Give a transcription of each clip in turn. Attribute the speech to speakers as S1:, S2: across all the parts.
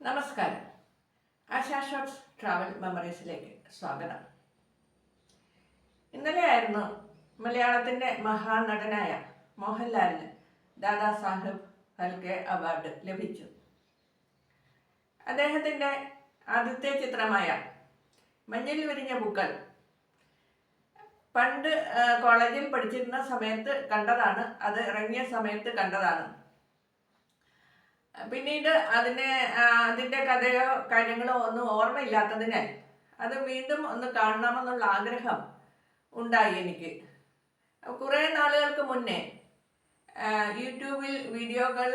S1: നമസ്കാരം. ASHA shots travel മെമ്മറീസിലേക്ക് സ്വാഗതം. ഇന്നലെയായിരുന്നു മലയാളത്തിൻ്റെ മഹാനടനായ മോഹൻലാലിന് ദാദാ സാഹിബ് ഫാൽക്കെ അവാർഡ് ലഭിച്ചു. അദ്ദേഹത്തിൻ്റെ ആദ്യത്തെ ചിത്രമായ മഞ്ഞിൽ വിരിഞ്ഞ പൂക്കൾ പണ്ട് കോളേജിൽ പഠിച്ചിരുന്ന സമയത്ത് കണ്ടതാണ്. അത് ഇറങ്ങിയ സമയത്ത് കണ്ടതാണ്. പിന്നീട് അതിൻ്റെ കഥയോ കാര്യങ്ങളോ ഒന്നും ഓർമ്മയില്ലാത്തതിനാൽ അത് വീണ്ടും ഒന്ന് കാണണമെന്നുള്ള ആഗ്രഹം ഉണ്ടായി എനിക്ക്. കുറേ നാളുകൾക്ക് മുന്നേ യൂട്യൂബിൽ വീഡിയോകൾ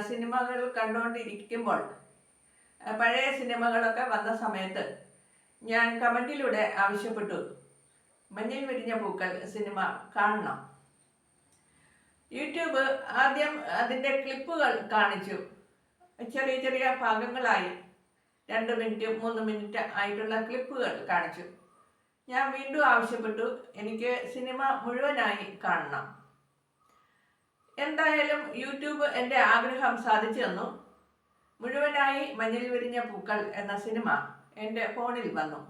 S1: സിനിമകൾ കണ്ടുകൊണ്ടിരിക്കുമ്പോൾ പഴയ സിനിമകളൊക്കെ വന്ന സമയത്ത് ഞാൻ കമൻറ്റിലൂടെ ആവശ്യപ്പെട്ടു, മഞ്ഞിൽ വിരിഞ്ഞ പൂക്കൾ സിനിമ കാണണം. യൂട്യൂബ് ആദ്യം അതിൻ്റെ ക്ലിപ്പുകൾ കാണിച്ചു. ചെറിയ ചെറിയ ഭാഗങ്ങളായി 2 മിനിറ്റ് 3 മിനിറ്റ് ആയിട്ടുള്ള ക്ലിപ്പുകൾ കാണിച്ചു. ഞാൻ വീണ്ടും ആവശ്യപ്പെട്ടു, എനിക്ക് സിനിമ മുഴുവനായി കാണണം. എന്തായാലും യൂട്യൂബ് എൻ്റെ ആഗ്രഹം സാധിച്ചു തന്നു. മുഴുവനായി മഞ്ഞിൽ വിരിഞ്ഞ പൂക്കൾ എന്ന സിനിമ എൻ്റെ ഫോണിൽ വന്നു.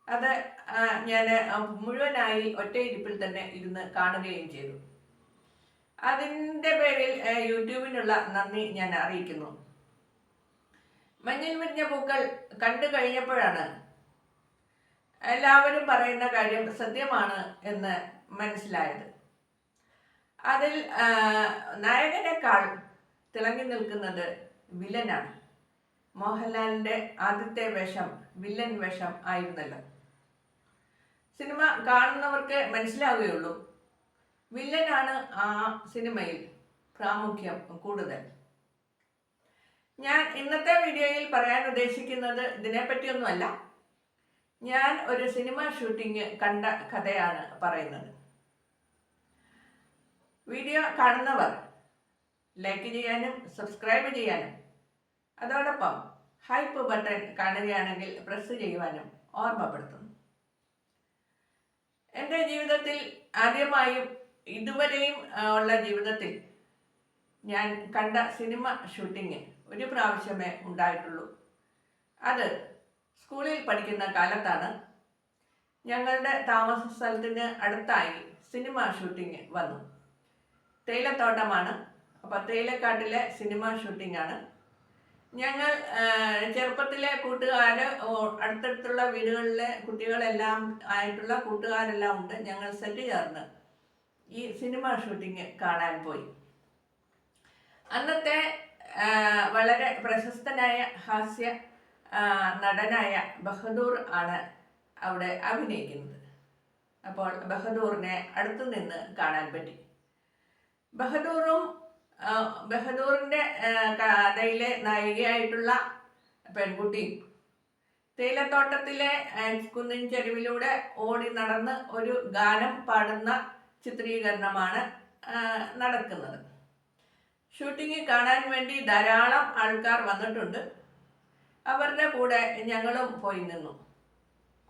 S1: അത് ഞാൻ മുഴുവനായി ഒറ്റയിരിപ്പിൽ തന്നെ ഇരുന്ന് കാണുകയും ചെയ്തു. അതിൻ്റെ പേരിൽ യൂട്യൂബിനുള്ള നന്ദി ഞാൻ അറിയിക്കുന്നു. മഞ്ഞിൽ വിരിഞ്ഞ പൂക്കൾ കണ്ടു കഴിഞ്ഞപ്പോഴാണ് എല്ലാവരും പറയുന്ന കാര്യം സത്യമാണ് എന്ന് മനസ്സിലായത്. അതിൽ നായകനേക്കാൾ തിളങ്ങി നിൽക്കുന്നത് വില്ലനാണ്. മോഹൻലാലിൻ്റെ ആദ്യത്തെ വേഷം വില്ലൻ വേഷം ആയിരുന്നല്ലോ. സിനിമ കാണുന്നവർക്ക് മനസ്സിലാവുകയുള്ളൂ, വില്ലനാണ് ആ സിനിമയിൽ പ്രാമുഖ്യം കൂടുതൽ. ഞാൻ ഇന്നത്തെ വീഡിയോയിൽ പറയാൻ ഉദ്ദേശിക്കുന്നത് ഇതിനെപ്പറ്റിയൊന്നുമല്ല. ഞാൻ ഒരു സിനിമ ഷൂട്ടിംഗ് കണ്ട കഥയാണ് പറയുന്നത്. വീഡിയോ കാണുന്നവർ ലൈക്ക് ചെയ്യാനും സബ്സ്ക്രൈബ് ചെയ്യാനും അതോടൊപ്പം ഹൈപ്പ് ബട്ടൺ കാണുകയാണെങ്കിൽ പ്രസ് ചെയ്യുവാനും ഓർമ്മപ്പെടുത്തുന്നു. എൻ്റെ ജീവിതത്തിൽ ആദ്യമായും ഇതുവരെയും ഉള്ള ജീവിതത്തിൽ ഞാൻ കണ്ട സിനിമ ഷൂട്ടിങ് ഒരു പ്രാവശ്യമേ ഉണ്ടായിട്ടുള്ളൂ. അത് സ്കൂളിൽ പഠിക്കുന്ന കാലത്താണ്. ഞങ്ങളുടെ താമസ സ്ഥലത്തിന് അടുത്തായി സിനിമ ഷൂട്ടിങ് വന്നു. തേയിലത്തോട്ടമാണ്, അപ്പോൾ തേയിലക്കാട്ടിലെ സിനിമ ഷൂട്ടിങ്ങാണ്. ഞങ്ങൾ ചെറുപ്പത്തിലെ കൂട്ടുകാർ, അടുത്തടുത്തുള്ള വീടുകളിലെ കുട്ടികളെല്ലാം ആയിട്ടുള്ള കൂട്ടുകാരെല്ലാം ഉണ്ട്. ഞങ്ങൾ സെറ്റ് ചേർന്ന് ഈ സിനിമ ഷൂട്ടിങ് കാണാൻ പോയി. അന്നത്തെ വളരെ പ്രശസ്തനായ ഹാസ്യ നടനായ ബഹദൂർ ആണ് അവിടെ അഭിനയിക്കുന്നത്. അപ്പോൾ ബഹദൂറിനെ അടുത്തു നിന്ന് കാണാൻ പറ്റി. ബഹദൂറിൻ്റെ കഥയിലെ നായികയായിട്ടുള്ള പെൺകുട്ടിയും തേയിലത്തോട്ടത്തിലെ കുന്നിൻ ചെരുവിലൂടെ ഓടി നടന്ന് ഒരു ഗാനം പാടുന്ന ചിത്രീകരണമാണ് നടക്കുന്നത്. ഷൂട്ടിംഗ് കാണാൻ വേണ്ടി ധാരാളം ആൾക്കാർ വന്നിട്ടുണ്ട്. അവരുടെ കൂടെ ഞങ്ങളും പോയി നിന്നു.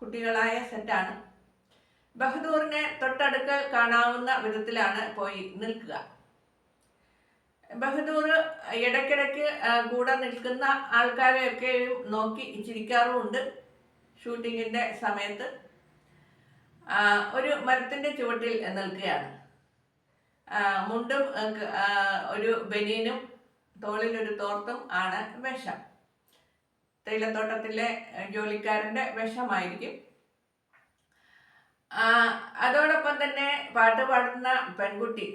S1: കുട്ടികളായ സെറ്റാണ്. ബഹദൂറിനെ തൊട്ടടുക്കൽ കാണാവുന്ന വിധത്തിലാണ് പോയി നിൽക്കുക. ബഹദൂർ ഇടയ്ക്കിടയ്ക്ക് കൂടെ നിൽക്കുന്ന ആൾക്കാരെയൊക്കെയും നോക്കി ചിരിക്കാറുമുണ്ട്. ഷൂട്ടിങ്ങിൻ്റെ സമയത്ത് ഒരു മരത്തിൻ്റെ ചുവട്ടിൽ നിൽക്കുകയാണ്. മുണ്ടും ഒരു ബനിയനും തോളിലൊരു തോർത്തും ആണ് വേഷം. തേയിലത്തോട്ടത്തിലെ ജോലിക്കാരൻ്റെ വേഷമായിരിക്കും. അതോടൊപ്പം തന്നെ പാട്ട് പാടുന്ന പെൺകുട്ടി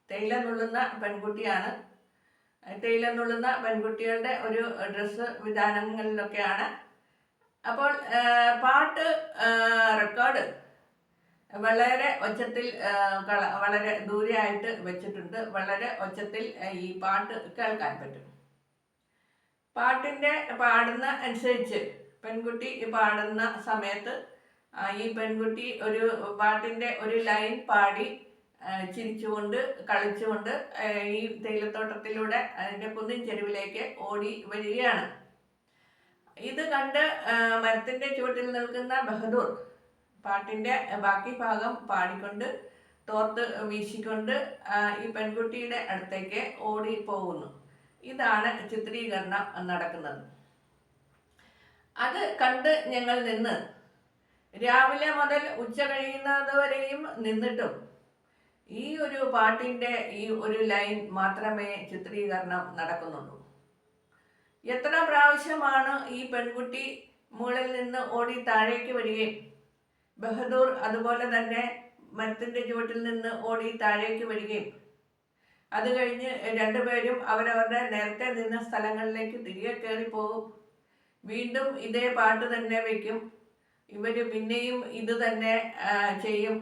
S1: തേയില നുള്ളുന്ന പെൺകുട്ടിയാണ്. തേയില നുള്ളുന്ന പെൺകുട്ടികളുടെ ഒരു ഡ്രസ്സ് വിധാനങ്ങളിലൊക്കെയാണ്. അപ്പോൾ പാട്ട് റെക്കോർഡ് വളരെ ഒച്ചത്തിൽ വളരെ ദൂരെയായിട്ട് വെച്ചിട്ടുണ്ട്. വളരെ ഒച്ചത്തിൽ ഈ പാട്ട് കേൾക്കാൻ പറ്റും. പാടുന്ന അനുസരിച്ച് പെൺകുട്ടി പാടുന്ന സമയത്ത് ഈ പെൺകുട്ടി ഒരു പാട്ടിൻ്റെ ഒരു ലൈൻ പാടി ചിരിച്ചുകൊണ്ട് കളിച്ചുകൊണ്ട് ഈ തേയിലത്തോട്ടത്തിലൂടെ അതിൻ്റെ കുന്നിൻ ചെരുവിലേക്ക് ഓടി വരികയാണ്. ഇത് കണ്ട് മരത്തിൻ്റെ ചുവട്ടിൽ നിൽക്കുന്ന ബഹദൂർ പാട്ടിൻ്റെ ബാക്കി ഭാഗം പാടിക്കൊണ്ട് തോർത്ത് വീശിക്കൊണ്ട് ഈ പെൺകുട്ടിയുടെ അടുത്തേക്ക് ഓടി പോകുന്നു. ഇതാണ് ചിത്രീകരണം നടക്കുന്നത്. അത് കണ്ട് ഞങ്ങൾ നിന്ന് രാവിലെ മുതൽ ഉച്ച കഴിയുന്നത് വരെയും നിന്നിട്ടും ഈ ഒരു പാട്ടിൻ്റെ ഈ ഒരു ലൈൻ മാത്രമേ ചിത്രീകരണം നടക്കുന്നുള്ളൂ. എത്ര പ്രാവശ്യമാണ് ഈ പെൺകുട്ടി മുകളിൽ നിന്ന് ഓടി താഴേക്ക് വരികയും ബഹദൂർ അതുപോലെ തന്നെ മരത്തിൻ്റെ ചുവട്ടിൽ നിന്ന് ഓടി താഴേക്ക് വരികയും അത് കഴിഞ്ഞ് രണ്ടുപേരും അവരവരുടെ നേരത്തെ നിന്ന സ്ഥലങ്ങളിലേക്ക് തിരികെ കയറി പോകും. വീണ്ടും ഇതേ പാട്ട് തന്നെ വയ്ക്കും. ഇവർ പിന്നെയും ഇത് തന്നെ ചെയ്യും.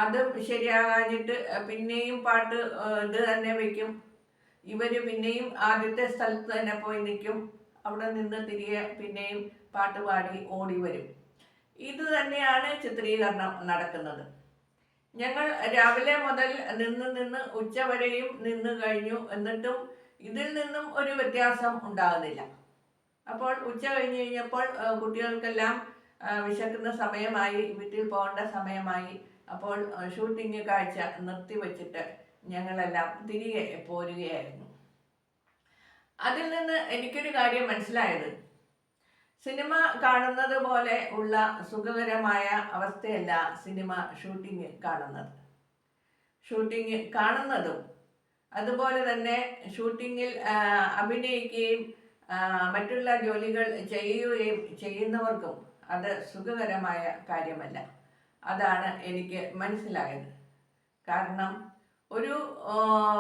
S1: അതും ശരിയാകാഞ്ഞിട്ട് പിന്നെയും പാട്ട് ഇത് തന്നെ വയ്ക്കും. ഇവർ പിന്നെയും ആദ്യത്തെ സ്ഥലത്ത് തന്നെ പോയി നിൽക്കും. അവിടെ നിന്ന് തിരികെ പിന്നെയും പാട്ട് പാടി ഓടി വരും. ഇത് തന്നെയാണ് ചിത്രീകരണം നടക്കുന്നത്. ഞങ്ങൾ രാവിലെ മുതൽ നിന്ന് ഉച്ച വരെയും നിന്ന് കഴിഞ്ഞു. എന്നിട്ടും ഇതിൽ നിന്നും ഒരു വ്യത്യാസം ഉണ്ടാകുന്നില്ല. അപ്പോൾ ഉച്ച കഴിഞ്ഞ് കഴിഞ്ഞപ്പോൾ കുട്ടികൾക്കെല്ലാം വിശക്കുന്ന സമയമായി, വീട്ടിൽ പോകേണ്ട സമയമായി. അപ്പോൾ ഷൂട്ടിംഗ് കാഴ്ച നിർത്തിവെച്ചിട്ട് ഞങ്ങളെല്ലാം തിരികെ പോരുകയായിരുന്നു. അതിൽ നിന്ന് എനിക്കൊരു കാര്യം മനസ്സിലായത്, സിനിമ കാണുന്നത് പോലെ ഉള്ള സുഖകരമായ അവസ്ഥയല്ല സിനിമ ഷൂട്ടിംഗ് കാണുന്നത്. ഷൂട്ടിംഗ് കാണുന്നതും അതുപോലെ തന്നെ ഷൂട്ടിങ്ങിൽ അഭിനയിക്കുകയും മറ്റുള്ള ജോലികൾ ചെയ്യുകയും ചെയ്യുന്നവർക്കും അത് സുഖകരമായ കാര്യമല്ല. അതാണ് എനിക്ക് മനസ്സിലായത്. കാരണം ഒരു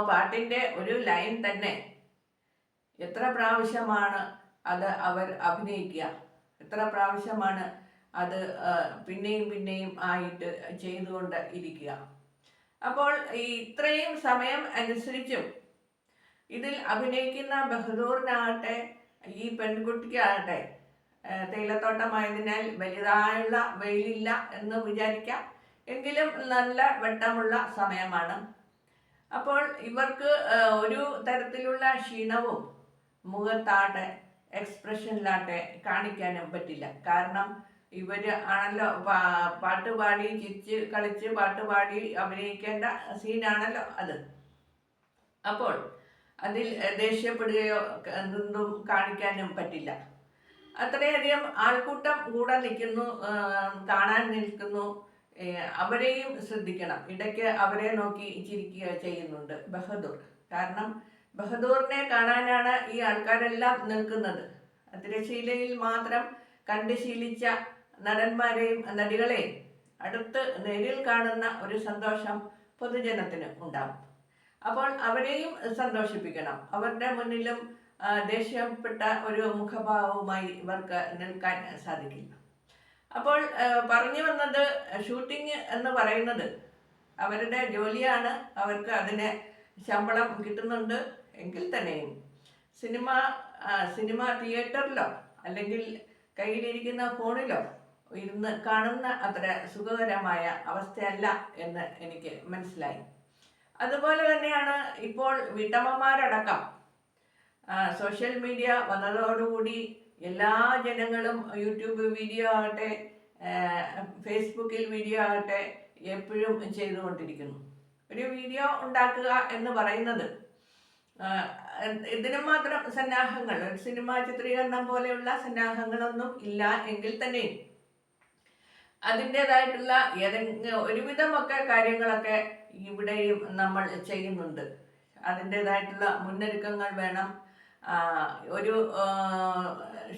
S1: പാട്ടിൻ്റെ ഒരു ലൈൻ തന്നെ എത്ര പ്രാവശ്യമാണ് അത് അവർ അഭിനയിക്കുക, എത്ര പ്രാവശ്യമാണ് അത് പിന്നെയും പിന്നെയും ആയിട്ട് ചെയ്തുകൊണ്ട് ഇരിക്കുക. അപ്പോൾ ഈ ഇത്രയും സമയം അനുസരിച്ചും ഇതിൽ അഭിനയിക്കുന്ന ബഹദൂറിനാകട്ടെ ഈ പെൺകുട്ടിക്കാകട്ടെ തേയിലത്തോട്ടമായതിനാൽ വലുതായുള്ള വെയിലില്ല എന്ന് വിചാരിക്കാം. എങ്കിലും നല്ല വെട്ടമുള്ള സമയമാണ്. അപ്പോൾ ഇവർക്ക് ഒരു തരത്തിലുള്ള ക്ഷീണവും മുഖത്താട്ടെ എക്സ്പ്രഷനിലാട്ടെ കാണിക്കാനും പറ്റില്ല. കാരണം ഇവർ ആണല്ലോ പാട്ടുപാടി ചിരിച്ച് കളിച്ച് പാട്ടുപാടി അഭിനയിക്കേണ്ട സീനാണല്ലോ അത്. അപ്പോൾ അതിൽ ദേഷ്യപ്പെടുകയോ എന്തും കാണിക്കാനും പറ്റില്ല. അത്രയധികം ആൾക്കൂട്ടം കൂടെ നിൽക്കുന്നു, കാണാൻ നിൽക്കുന്നു. അവരെയും ശ്രദ്ധിക്കണം. ഇടയ്ക്ക് അവരെ നോക്കി ചിരിക്കുക ചെയ്യുന്നുണ്ട് ബഹദൂർ. കാരണം ബഹദൂറിനെ കാണാനാണ് ഈ ആൾക്കാരെല്ലാം നിൽക്കുന്നത്. തിരശ്ശീലയിൽ മാത്രം കണ്ട് ശീലിച്ച നടന്മാരെയും നടികളെയും അടുത്ത് നേരിൽ കാണുന്ന ഒരു സന്തോഷം പൊതുജനത്തിന് ഉണ്ടാകും. അപ്പോൾ അവരെയും സന്തോഷിപ്പിക്കണം. അവരുടെ മുന്നിലും ദേഷ്യപ്പെട്ട ഒരു മുഖഭാവവുമായി ഇവർക്ക് നിൽക്കാൻ സാധിക്കില്ല. അപ്പോൾ പറഞ്ഞു വന്നത്, ഷൂട്ടിംഗ് എന്ന് പറയുന്നത് അവരുടെ ജോലിയാണ്. അവർക്ക് അതിന് ശമ്പളം കിട്ടുന്നുണ്ട്. എങ്കിൽ തന്നെയും സിനിമ തിയേറ്ററിലോ അല്ലെങ്കിൽ കയ്യിലിരിക്കുന്ന ഫോണിലോ ഇരുന്ന് കാണുന്ന അത്ര സുഖകരമായ അവസ്ഥയല്ല എന്ന് എനിക്ക് മനസ്സിലായി. അതുപോലെ തന്നെയാണ് ഇപ്പോൾ വീട്ടമ്മമാരടക്കം സോഷ്യൽ മീഡിയ വന്നതോടുകൂടി എല്ലാ ജനങ്ങളും യൂട്യൂബ് വീഡിയോ ആകട്ടെ ഫേസ്ബുക്കിൽ വീഡിയോ ആകട്ടെ എപ്പോഴും ചെയ്തുകൊണ്ടിരിക്കുന്നു. ഒരു വീഡിയോ ഉണ്ടാക്കുക എന്ന് പറയുന്നത് ഇതിന് മാത്രം സന്നാഹങ്ങൾ, സിനിമാ ചിത്രീകരണം പോലെയുള്ള സന്നാഹങ്ങളൊന്നും ഇല്ല എങ്കിൽ തന്നെയും അതിൻ്റെതായിട്ടുള്ള ഒരുവിധമൊക്കെ കാര്യങ്ങളൊക്കെ ഇവിടെയും നമ്മൾ ചെയ്യുന്നുണ്ട്. അതിൻ്റെതായിട്ടുള്ള മുന്നൊരുക്കങ്ങൾ വേണം. ഒരു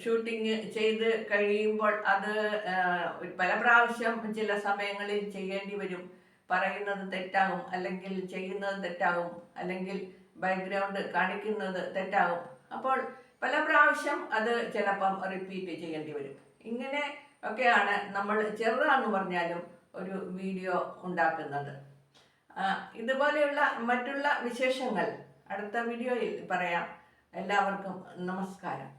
S1: ഷൂട്ടിങ് ചെയ്ത് കഴിയുമ്പോൾ അത് പല പ്രാവശ്യം ചില സമയങ്ങളിൽ ചെയ്യേണ്ടി വരും. പറയുന്നത് തെറ്റാകും, അല്ലെങ്കിൽ ചെയ്യുന്നത് തെറ്റാകും, അല്ലെങ്കിൽ ബാക്ക്ഗ്രൗണ്ട് കാണിക്കുന്നത് തെറ്റാകും. അപ്പോൾ പല പ്രാവശ്യം അത് ചിലപ്പം റിപ്പീറ്റ് ചെയ്യേണ്ടി വരും. ഇങ്ങനെ ഒക്കെയാണ് നമ്മൾ ചെറുതാണെന്ന് പറഞ്ഞാലും ഒരു വീഡിയോ ഉണ്ടാക്കുന്നത്. ഇതുപോലെയുള്ള മറ്റുള്ള വിശേഷങ്ങൾ അടുത്ത വീഡിയോയിൽ പറയാം. എല്ലാവർക്കും നമസ്കാരം.